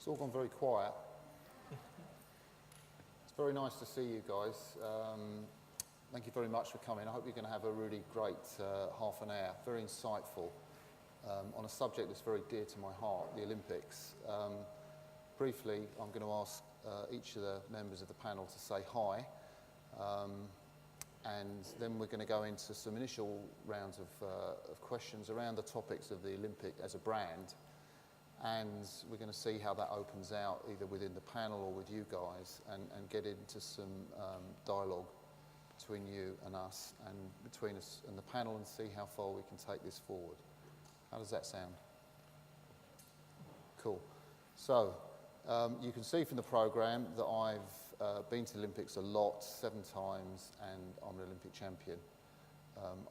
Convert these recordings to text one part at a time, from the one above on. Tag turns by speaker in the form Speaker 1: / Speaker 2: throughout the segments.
Speaker 1: It's all gone very quiet. It's very nice to see you guys. Thank you very much for coming. I hope you're going to have a really great half an hour, very insightful, on a subject that's very dear to my heart, the Olympics. Briefly, I'm going to ask each of the members of the panel to say hi, and then we're going to go into some initial rounds of questions around the topics of the Olympic as a brand, and we're going to see how that opens out either within the panel or with you guys, and get into some dialogue between you and us, and between us and the panel, and see how far we can take this forward. How does that sound? Cool. So, you can see from the programme that I've been to the Olympics a lot, 7 times, and I'm an Olympic champion.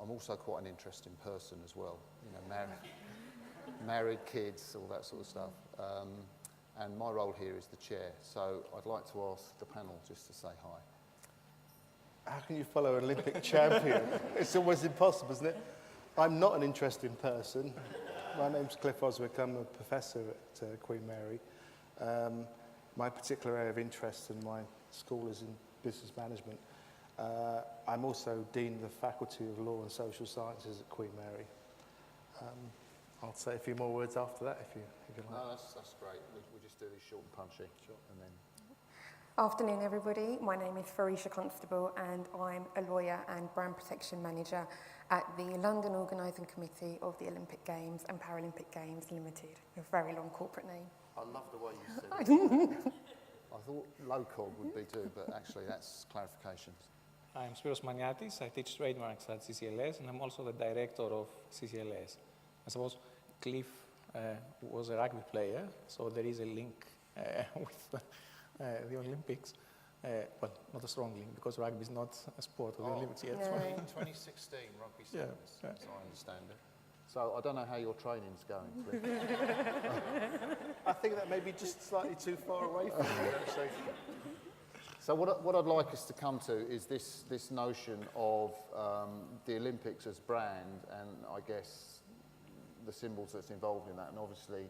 Speaker 1: I'm also quite an interesting person as well, you know, married kids, all that sort of stuff. And my role here is the chair, so I'd like to ask the panel just to say hi.
Speaker 2: How can you follow an Olympic champion? It's almost impossible, isn't it? I'm not an interesting person. My name's Cliff Oswick. I'm a professor at Queen Mary. My particular area of interest in my school is in business management. I'm also Dean of the Faculty of Law and Social Sciences at Queen Mary. I'll say a few more words after that if you like.
Speaker 1: No, that's great. We'll just do this short and punchy. Sure. And then.
Speaker 3: Afternoon, everybody. My name is Farisha Constable, and I'm a lawyer and brand protection manager at the London Organising Committee of the Olympic Games and Paralympic Games Limited. A very long corporate name.
Speaker 1: I love the way you said it. I thought low-cog would be too, but actually that's clarifications.
Speaker 4: I'm Spyros Maniatis. I teach trademarks at CCLS, and I'm also the director of CCLS. I suppose Cliff was a rugby player, so there is a link with the Olympics. Well, not a strong link, because rugby is not a sport of the Olympics yet.
Speaker 3: No.
Speaker 1: 2016 rugby sevens, as I understand it. So I don't know how your training's going, Cliff.
Speaker 2: I think that may be just slightly too far away from you, actually.
Speaker 1: So what I'd like us to come to is this notion of the Olympics as brand, and I guess the symbols that's involved in that, and obviously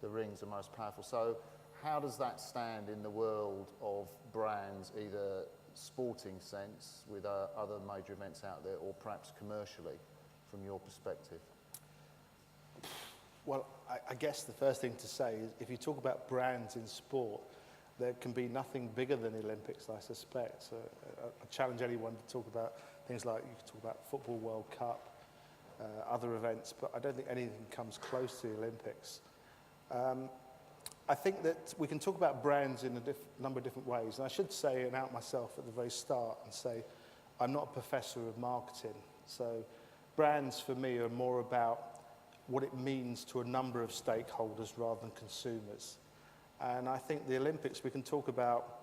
Speaker 1: the rings are most powerful. So how does that stand in the world of brands, either sporting sense with other major events out there, or perhaps commercially, from your perspective?
Speaker 2: Well, I guess the first thing to say is if you talk about brands in sport, there can be nothing bigger than the Olympics, I suspect. So I challenge anyone to talk about things like, you can talk about Football World Cup, other events, but I don't think anything comes close to the Olympics. I think that we can talk about brands in a number of different ways. And I should say, and out myself at the very start, and say I'm not a professor of marketing. So brands for me are more about what it means to a number of stakeholders rather than consumers. And I think the Olympics, we can talk about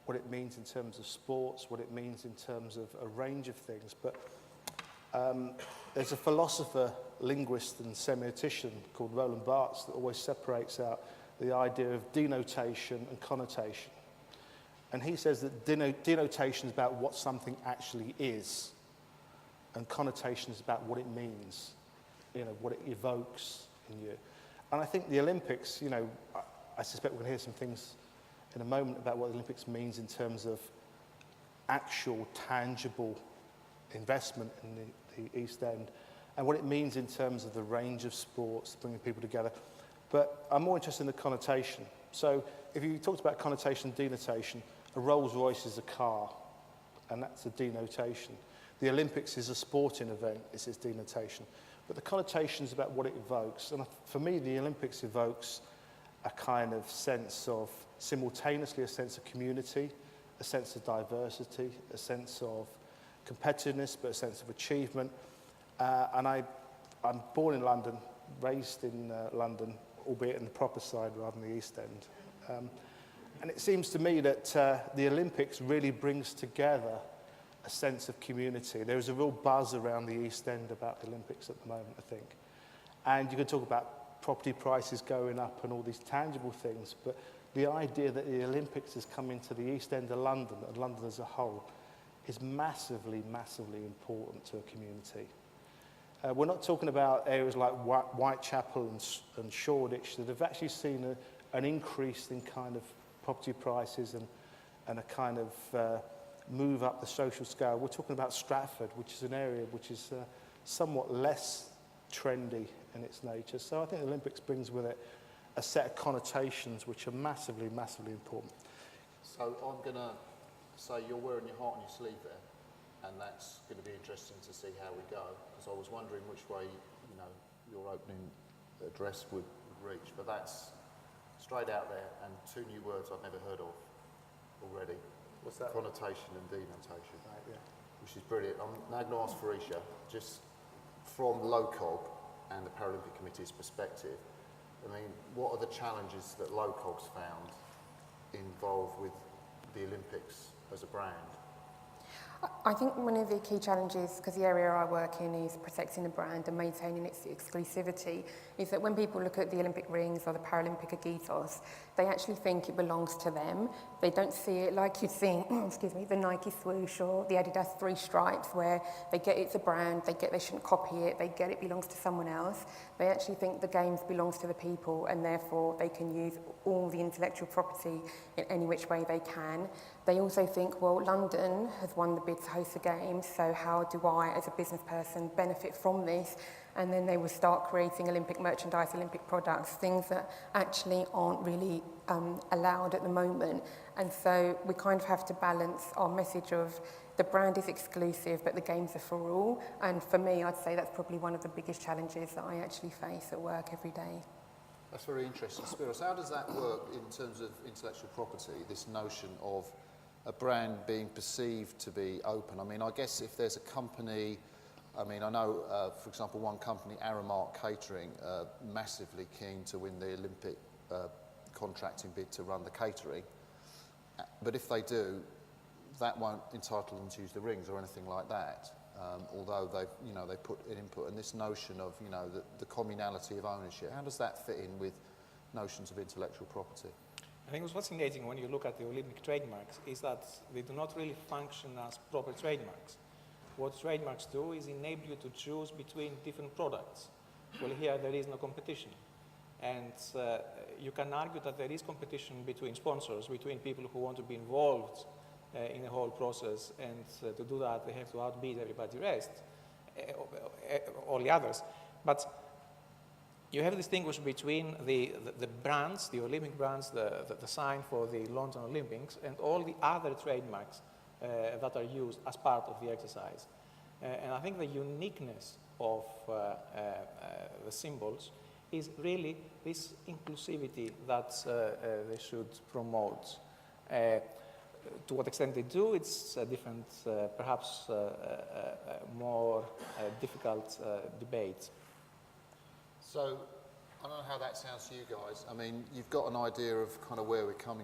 Speaker 2: what it means in terms of sports, what it means in terms of a range of things. But there's a philosopher, linguist and semiotician called Roland Barthes that always separates out the idea of denotation and connotation. And he says that denotation is about what something actually is, and connotation is about what it means, you know, what it evokes in you. And I think the Olympics, you know, I suspect we're going to hear some things in a moment about what the Olympics means in terms of actual, tangible investment in the East End, and what it means in terms of the range of sports, bringing people together. But I'm more interested in the connotation. So if you talked about connotation and denotation, a Rolls Royce is a car, and that's a denotation. The Olympics is a sporting event, it's its denotation. But the connotation is about what it evokes. And for me, the Olympics evokes a kind of sense of, simultaneously a sense of community, a sense of diversity, a sense of competitiveness, but a sense of achievement. And I'm born in London, raised in London, albeit in the proper side rather than the East End. And it seems to me that the Olympics really brings together a sense of community. There is a real buzz around the East End about the Olympics at the moment, I think. And you can talk about property prices going up and all these tangible things, but the idea that the Olympics is coming to the East End of London, and London as a whole, is massively, massively important to a community. We're not talking about areas like Whitechapel and Shoreditch that have actually seen an increase in kind of property prices and a kind of move up the social scale. We're talking about Stratford, which is an area which is somewhat less trendy in its nature. So I think the Olympics brings with it a set of connotations which are massively, massively important.
Speaker 1: So I'm going to say you're wearing your heart on your sleeve there, and that's going to be interesting to see how we go, because I was wondering which way, you know, your opening address would reach, but that's straight out there, and 2 new words I've never heard of already.
Speaker 2: What's that?
Speaker 1: Connotation and denotation,
Speaker 2: Right, yeah.
Speaker 1: which is brilliant. I'm now going to ask Farisha, just from LOCOG and the Paralympic Committee's perspective, I mean, what are the challenges that LOCOG's found involved with the Olympics as a brand?
Speaker 3: I think one of the key challenges, because the area I work in is protecting the brand and maintaining its exclusivity, is that when people look at the Olympic rings or the Paralympic QUEDOS, they actually think it belongs to them. They don't see it like you'd see, excuse me, the Nike swoosh or the Adidas 3 stripes, where they get it's a brand, they shouldn't copy it, they get it belongs to someone else. They actually think the games belongs to the people, and therefore they can use all the intellectual property in any which way they can. They also think, well, London has won the bid to host the games, so how do I, as a business person, benefit from this? And then they will start creating Olympic merchandise, Olympic products, things that actually aren't really allowed at the moment. And so we kind of have to balance our message of the brand is exclusive, but the games are for all. And for me, I'd say that's probably one of the biggest challenges that I actually face at work every day.
Speaker 1: That's very interesting. Spyros, how does that work in terms of intellectual property, this notion of a brand being perceived to be open? I mean, I guess if there's a company, I mean, I know, for example, one company, Aramark Catering, massively keen to win the Olympic contracting bid to run the catering. But if they do, that won't entitle them to use the rings or anything like that. Although they put an input, and this notion of, you know, the communality of ownership, how does that fit in with notions of intellectual property?
Speaker 4: I think what's fascinating when you look at the Olympic trademarks is that they do not really function as proper trademarks. What trademarks do is enable you to choose between different products. Well, here there is no competition. And you can argue that there is competition between sponsors, between people who want to be involved in the whole process, and to do that they have to outbid everybody rest, all the others. But you have to distinguish between the brands, the Olympic brands, the sign for the London Olympics, and all the other trademarks that are used as part of the exercise. And I think the uniqueness of the symbols is really this inclusivity that they should promote. To what extent they do, it's a different, perhaps more difficult debate.
Speaker 1: So, I don't know how that sounds to you guys. I mean, you've got an idea of kind of where we're coming